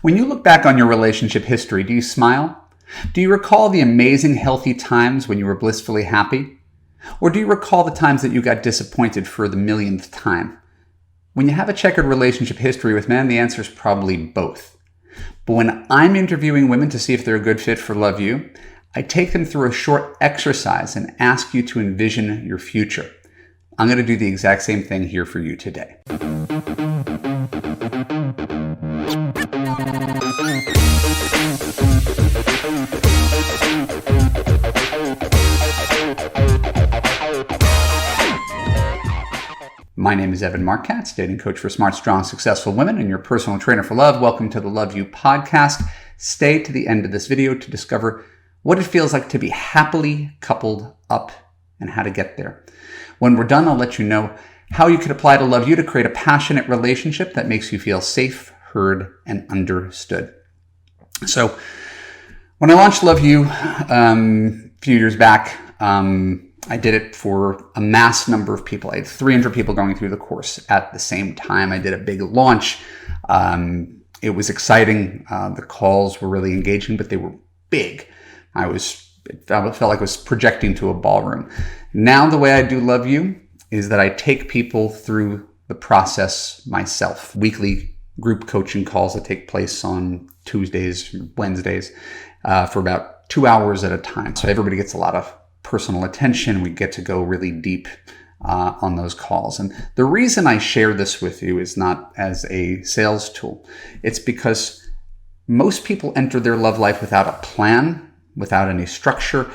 When you look back on your relationship history, do you smile? Do you recall the amazing, healthy times when you were blissfully happy? Or do you recall the times that you got disappointed for the millionth time? When you have a checkered relationship history with men, the answer is probably both. But when I'm interviewing women to see if they're a good fit for Love U, I take them through a short exercise and ask you to envision your future. I'm going to do the exact same thing here for you today. My name is Marc, Katz, dating coach for smart, strong, successful women and your personal trainer for love. Welcome to the Love U podcast. Stay to the end of this video to discover what it feels like to be happily coupled up and how to get there. When we're done, I'll let you know how you could apply to Love U to create a passionate relationship that makes you feel safe, heard, and understood. So when I launched Love U a few years back, I did it for a mass number of people. I had 300 people going through the course at the same time. I did a big launch. It was exciting. The calls were really engaging, but they were big. I felt like I was projecting to a ballroom. Now the way I do Love U is that I take people through the process myself. Weekly group coaching calls that take place on Tuesdays, Wednesdays, for about 2 hours at a time. So everybody gets a lot of personal attention. We get to go really deep on those calls. And the reason I share this with you is not as a sales tool. It's because most people enter their love life without a plan, without any structure.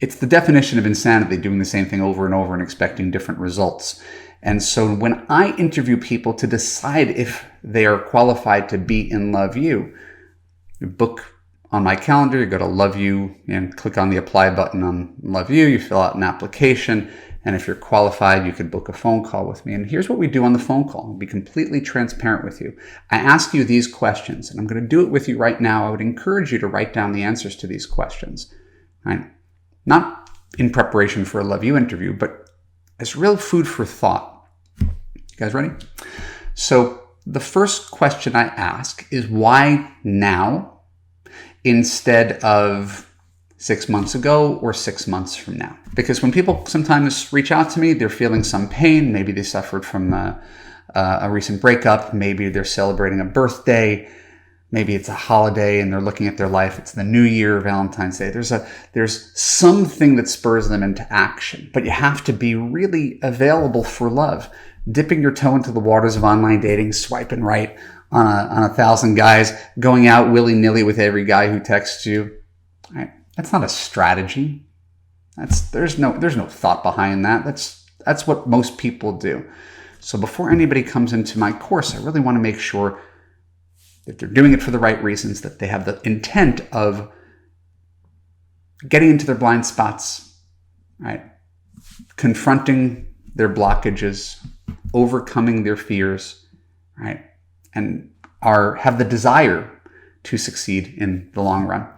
It's the definition of insanity, doing the same thing over and over and expecting different results. And so when I interview people to decide if they are qualified to be in Love U, you book on my calendar, you go to Love U and click on the apply button on Love U, you fill out an application, and if you're qualified, you could book a phone call with me. And here's what we do on the phone call. I'll be completely transparent with you. I ask you these questions, and I'm going to do it with you right now. I would encourage you to write down the answers to these questions. Right? Not in preparation for a Love U interview, but as real food for thought. You guys ready? So the first question I ask is why now instead of 6 months ago or 6 months from now? Because when people sometimes reach out to me, they're feeling some pain. Maybe they suffered from a recent breakup. Maybe they're celebrating a birthday. Maybe it's a holiday and they're looking at their life. It's the New Year, Valentine's Day. There's something that spurs them into action. But you have to be really available for love. Dipping your toe into the waters of online dating, swiping right on 1,000 guys, going out willy-nilly with every guy who texts you. Right? That's not a strategy. There's no thought behind that. That's what most people do. So before anybody comes into my course, I really want to make sure that they're doing it for the right reasons, that they have the intent of getting into their blind spots, right? Confronting their blockages, overcoming their fears, right? And have the desire to succeed in the long run.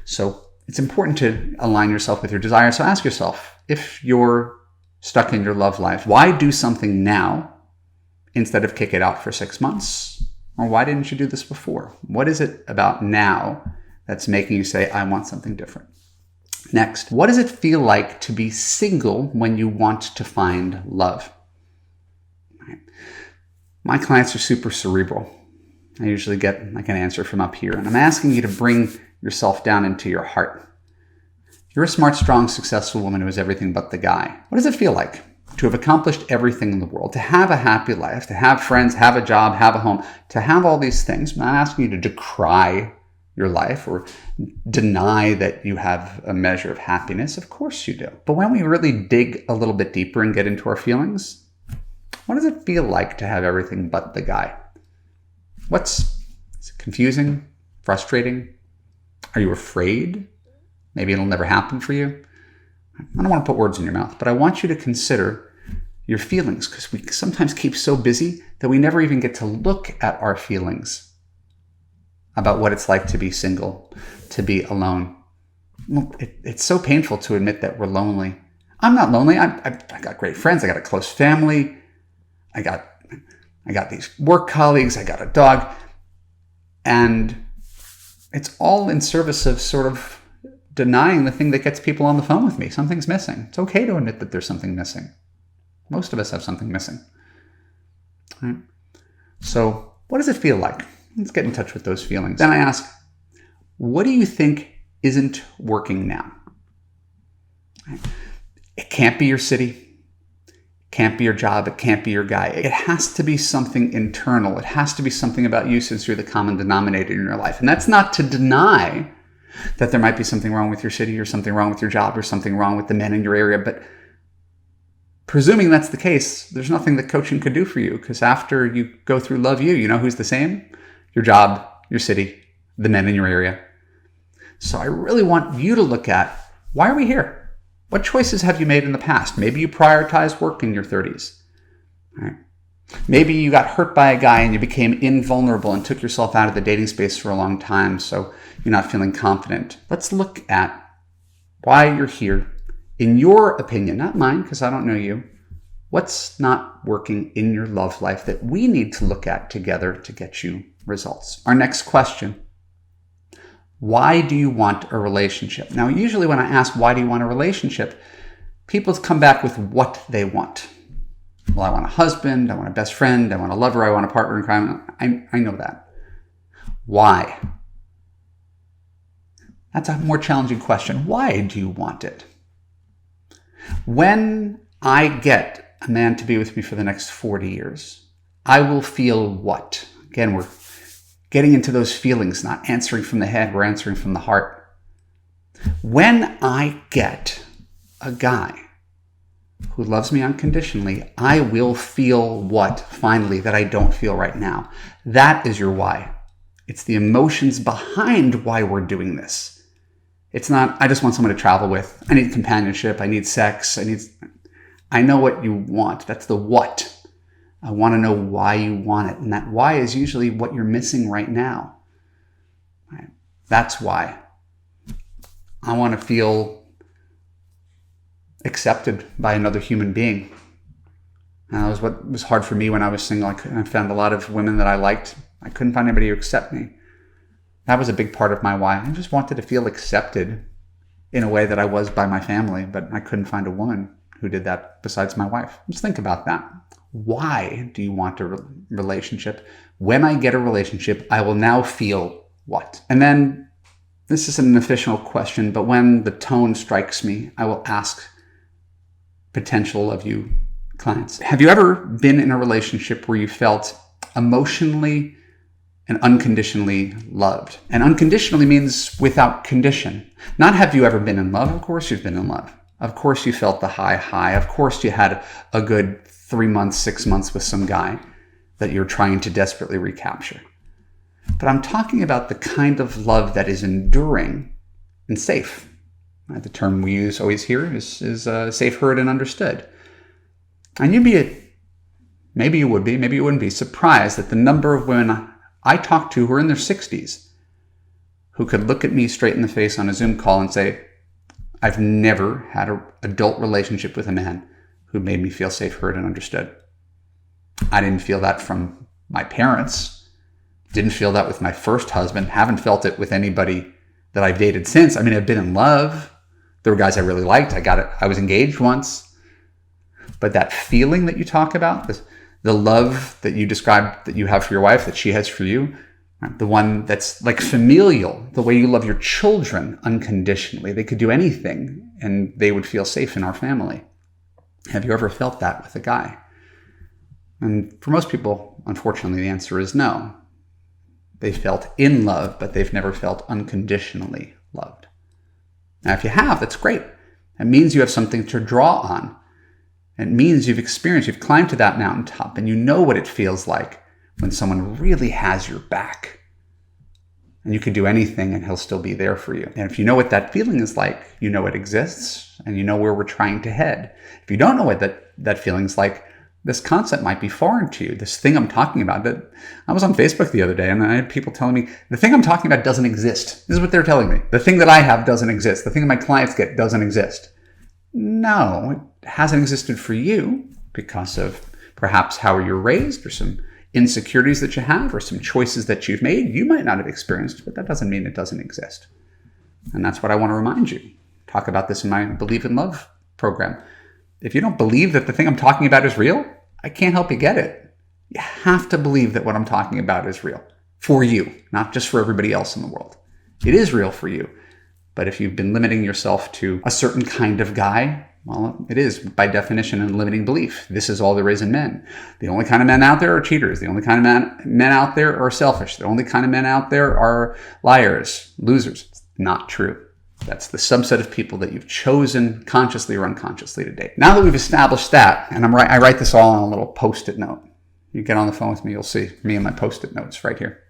So it's important to align yourself with your desire. So ask yourself, if you're stuck in your love life, why do something now instead of kick it out for 6 months? Or why didn't you do this before? What is it about now that's making you say, I want something different? Next, what does it feel like to be single when you want to find love? Right. My clients are super cerebral. I usually get like an answer from up here, and I'm asking you to bring yourself down into your heart. You're a smart, strong, successful woman who is everything but the guy. What does it feel like to have accomplished everything in the world, to have a happy life, to have friends, have a job, have a home, to have all these things? I'm not asking you to decry your life or deny that you have a measure of happiness. Of course you do. But when we really dig a little bit deeper and get into our feelings, what does it feel like to have everything but the guy? Is it confusing? Frustrating? Are you afraid? Maybe it'll never happen for you. I don't want to put words in your mouth, but I want you to consider your feelings, because we sometimes keep so busy that we never even get to look at our feelings about what it's like to be single, to be alone. Well, it's so painful to admit that we're lonely. I'm not lonely. I got great friends. I got a close family. I got these work colleagues. I got a dog. And it's all in service of sort of denying the thing that gets people on the phone with me. Something's missing. It's okay to admit that there's something missing. Most of us have something missing. All right? So what does it feel like? Let's get in touch with those feelings. Then I ask, what do you think isn't working now? It can't be your city. It can't be your job. It can't be your guy. It has to be something internal. It has to be something about you, since you're the common denominator in your life. And that's not to deny that there might be something wrong with your city, or something wrong with your job, or something wrong with the men in your area. But presuming that's the case, there's nothing that coaching could do for you, because after you go through Love You, you know who's the same? Your job, your city, the men in your area. So I really want you to look at, why are we here? What choices have you made in the past? Maybe you prioritized work in your 30s. All right. Maybe you got hurt by a guy and you became invulnerable and took yourself out of the dating space for a long time, so you're not feeling confident. Let's look at why you're here. In your opinion, not mine, because I don't know you. What's not working in your love life that we need to look at together to get you results? Our next question: why do you want a relationship? Now, usually when I ask, why do you want a relationship, people come back with what they want. Well, I want a husband, I want a best friend, I want a lover, I want a partner in crime. I know that. Why? That's a more challenging question. Why do you want it? When I get a man to be with me for the next 40 years, I will feel what? Again, we're getting into those feelings, not answering from the head, we're answering from the heart. When I get a guy who loves me unconditionally, I will feel what, finally, that I don't feel right now. That is your why. It's the emotions behind why we're doing this. It's not, I just want someone to travel with. I need companionship. I need sex. I know what you want. That's the what. I want to know why you want it. And that why is usually what you're missing right now. Right? That's why. I want to feel accepted by another human being. And that was what was hard for me when I was single. I found a lot of women that I liked. I couldn't find anybody to accept me. That was a big part of my why. I just wanted to feel accepted in a way that I was by my family, but I couldn't find a woman who did that besides my wife. Just think about that. Why do you want a relationship? When I get a relationship, I will now feel what? And then, this isn't an official question, but when the tone strikes me, I will ask potential Love You clients, have you ever been in a relationship where you felt emotionally and unconditionally loved? And unconditionally means without condition. Not have you ever been in love? Of course you've been in love. Of course you felt the high. Of course you had a good 3 months, 6 months with some guy that you're trying to desperately recapture. But I'm talking about the kind of love that is enduring and safe. The term we use always here is safe, heard, and understood. And maybe you wouldn't be surprised at the number of women I talk to who are in their 60s who could look at me straight in the face on a Zoom call and say, I've never had an adult relationship with a man who made me feel safe, heard, and understood. I didn't feel that from my parents. Didn't feel that with my first husband. Haven't felt it with anybody that I've dated since. I mean, I've been in love. There were guys I really liked. I was engaged once. But that feeling that you talk about, the love that you described that you have for your wife, that she has for you, the one that's like familial, the way you love your children unconditionally. They could do anything and they would feel safe in our family. Have you ever felt that with a guy? And for most people, unfortunately, the answer is no. They felt in love, but they've never felt unconditionally loved. Now, if you have, that's great. It means you have something to draw on. It means you've climbed to that mountaintop and you know what it feels like when someone really has your back. And you can do anything and he'll still be there for you. And if you know what that feeling is like, you know it exists and you know where we're trying to head. If you don't know what that feeling's like, this concept might be foreign to you. This thing I'm talking about, that I was on Facebook the other day and I had people telling me, the thing I'm talking about doesn't exist. This is what they're telling me. The thing that I have doesn't exist. The thing that my clients get doesn't exist. No, it hasn't existed for you because of perhaps how you're raised or some insecurities that you have or some choices that you've made you might not have experienced, but that doesn't mean it doesn't exist. And that's what I want to remind you. Talk about this in my Believe in Love program. If you don't believe that the thing I'm talking about is real, I can't help you get it. You have to believe that what I'm talking about is real for you, not just for everybody else in the world. It is real for you. But if you've been limiting yourself to a certain kind of guy, well, it is by definition a limiting belief. This is all there is in men. The only kind of men out there are cheaters. The only kind of men out there are selfish. The only kind of men out there are liars, losers. It's not true. That's the subset of people that you've chosen consciously or unconsciously to date. Now that we've established that, and I write this all on a little Post-it note. You get on the phone with me, you'll see me and my Post-it notes right here.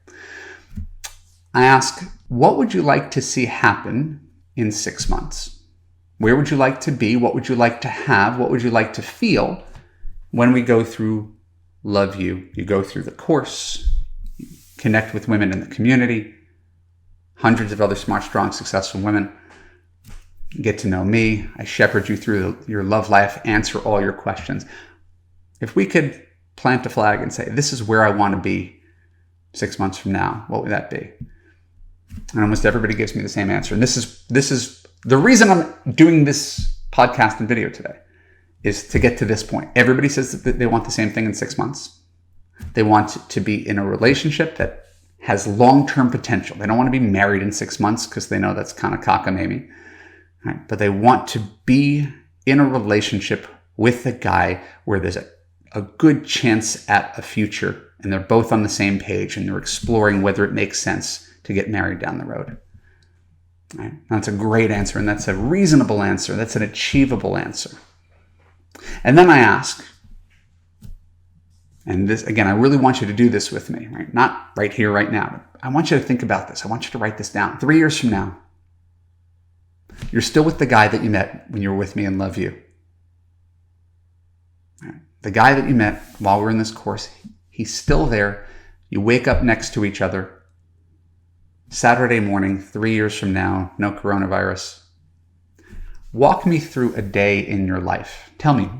I ask, what would you like to see happen in 6 months? Where would you like to be? What would you like to have? What would you like to feel when we go through Love You? You go through the course, you connect with women in the community, hundreds of other smart, strong, successful women. You get to know me. I shepherd you through your love life, answer all your questions. If we could plant a flag and say, this is where I want to be 6 months from now, what would that be? And almost everybody gives me the same answer. And this is the reason I'm doing this podcast and video today, is to get to this point. Everybody says that they want the same thing in 6 months. They want to be in a relationship that has long-term potential. They don't want to be married in 6 months because they know that's kind of cockamamie. Right? But they want to be in a relationship with a guy where there's a good chance at a future, and they're both on the same page, and they're exploring whether it makes sense to get married down the road. Right? That's a great answer, and that's a reasonable answer. That's an achievable answer. And then I ask, and this, again, I really want you to do this with me, right? Not right here, right now. But I want you to think about this. I want you to write this down. 3 years from now, you're still with the guy that you met when you were with me in Love You. Right? The guy that you met while we're in this course, he's still there. You wake up next to each other. Saturday morning, 3 years from now, no coronavirus. Walk me through a day in your life. Tell me,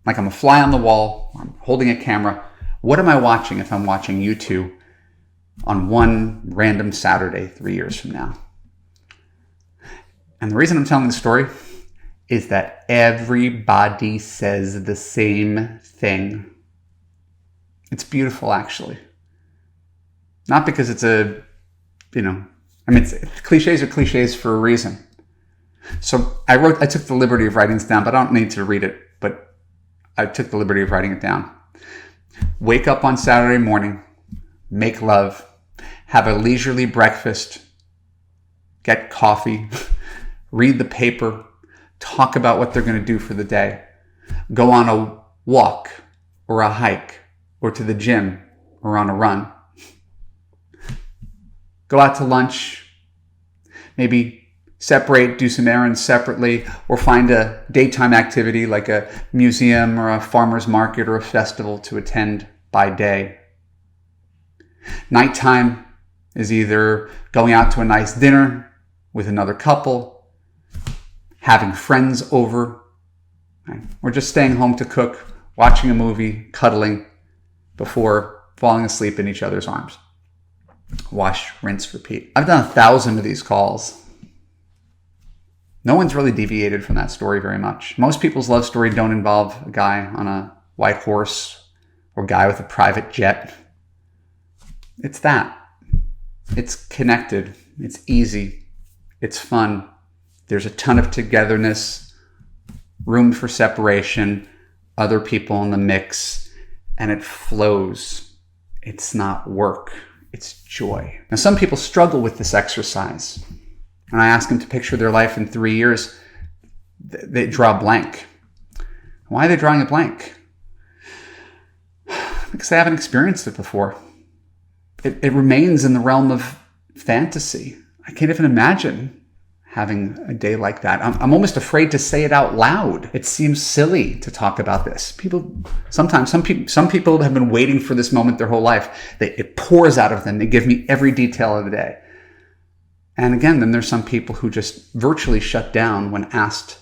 like I'm a fly on the wall, I'm holding a camera. What am I watching if I'm watching you two on one random Saturday 3 years from now? And the reason I'm telling the story is that everybody says the same thing. It's beautiful, actually. Not because it's cliches are cliches for a reason. So I took the liberty of writing this down, but I don't need to read it, but I took the liberty of writing it down. Wake up on Saturday morning, make love, have a leisurely breakfast, get coffee, read the paper, talk about what they're going to do for the day, go on a walk or a hike or to the gym or on a run. Go out to lunch, maybe separate, do some errands separately, or find a daytime activity like a museum or a farmer's market or a festival to attend by day. Nighttime is either going out to a nice dinner with another couple, having friends over, right? Or just staying home to cook, watching a movie, cuddling before falling asleep in each other's arms. Wash, rinse, repeat. I've done 1,000 of these calls. No one's really deviated from that story very much. Most people's love story don't involve a guy on a white horse or a guy with a private jet. It's that. It's connected. It's easy. It's fun. There's a ton of togetherness, room for separation, other people in the mix, and it flows. It's not work. It's joy. Now, some people struggle with this exercise. And I ask them to picture their life in 3 years. They draw a blank. Why are they drawing a blank? Because they haven't experienced it before. It remains in the realm of fantasy. I can't even imagine having a day like that. I'm almost afraid to say it out loud. It seems silly to talk about this. Some people have been waiting for this moment their whole life. It pours out of them. They give me every detail of the day. And again, then there's some people who just virtually shut down when asked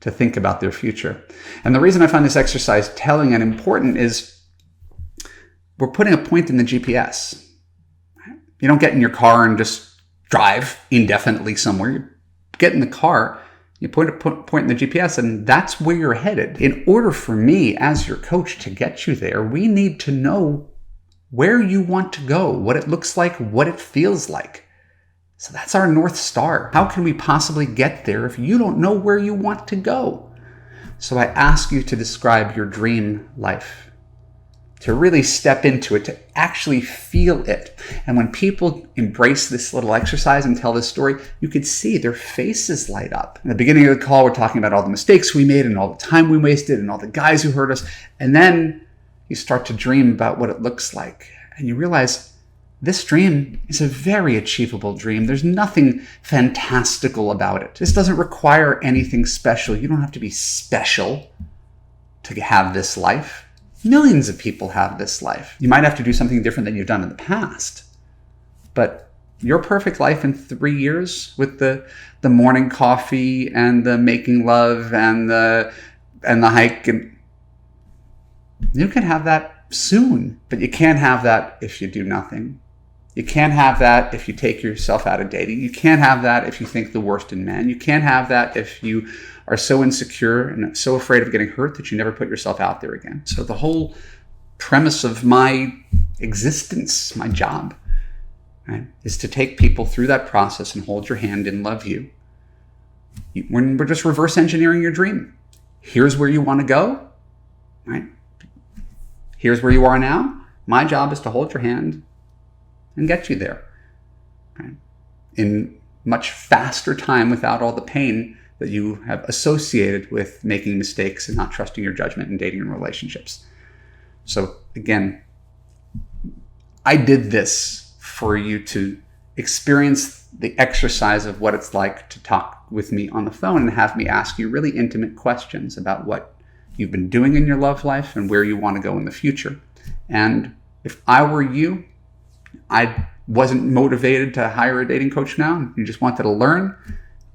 to think about their future. And the reason I find this exercise telling and important is we're putting a point in the GPS. You don't get in your car and just drive indefinitely somewhere. You get in the car, you point in the GPS, and that's where you're headed. In order for me as your coach to get you there, we need to know where you want to go, what it looks like, what it feels like. So that's our North Star. How can we possibly get there if you don't know where you want to go? So I ask you to describe your dream life, to really step into it, to actually feel it. And when people embrace this little exercise and tell this story, you could see their faces light up. In the beginning of the call, we're talking about all the mistakes we made and all the time we wasted and all the guys who hurt us. And then you start to dream about what it looks like. And you realize this dream is a very achievable dream. There's nothing fantastical about it. This doesn't require anything special. You don't have to be special to have this life. Millions of people have this life. You might have to do something different than you've done in the past. But your perfect life in 3 years with the morning coffee and the making love and the hike, and you can have that soon. But you can't have that if you do nothing. You can't have that if you take yourself out of dating. You can't have that if you think the worst in men. You can't have that if you are so insecure and so afraid of getting hurt that you never put yourself out there again. So the whole premise of my existence, my job, right, is to take people through that process and hold your hand and love you. When we're just reverse engineering your dream. Here's where you want to go, right? Here's where you are now. My job is to hold your hand and get you there, right, in much faster time without all the pain that you have associated with making mistakes and not trusting your judgment in dating and relationships. So again, I did this for you to experience the exercise of what it's like to talk with me on the phone and have me ask you really intimate questions about what you've been doing in your love life and where you want to go in the future. And if I were you, I wasn't motivated to hire a dating coach now, you just wanted to learn,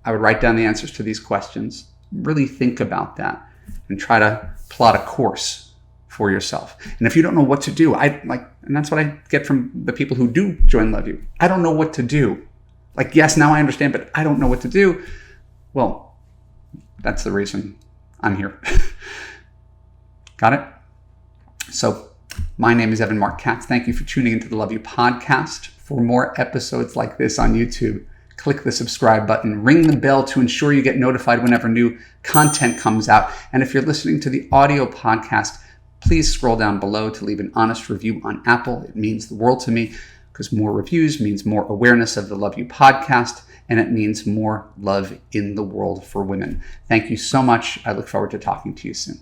I would write down the answers to these questions. Really think about that and try to plot a course for yourself. And if you don't know what to do, and that's what I get from the people who do join Love You. I don't know what to do. Like, yes, now I understand, but I don't know what to do. Well, that's the reason I'm here. Got it? So my name is Marc Katz. Thank you for tuning into the Love You podcast. For more episodes like this on YouTube, click the subscribe button, ring the bell to ensure you get notified whenever new content comes out. And if you're listening to the audio podcast, please scroll down below to leave an honest review on Apple. It means the world to me because more reviews means more awareness of the Love You podcast, and it means more love in the world for women. Thank you so much. I look forward to talking to you soon.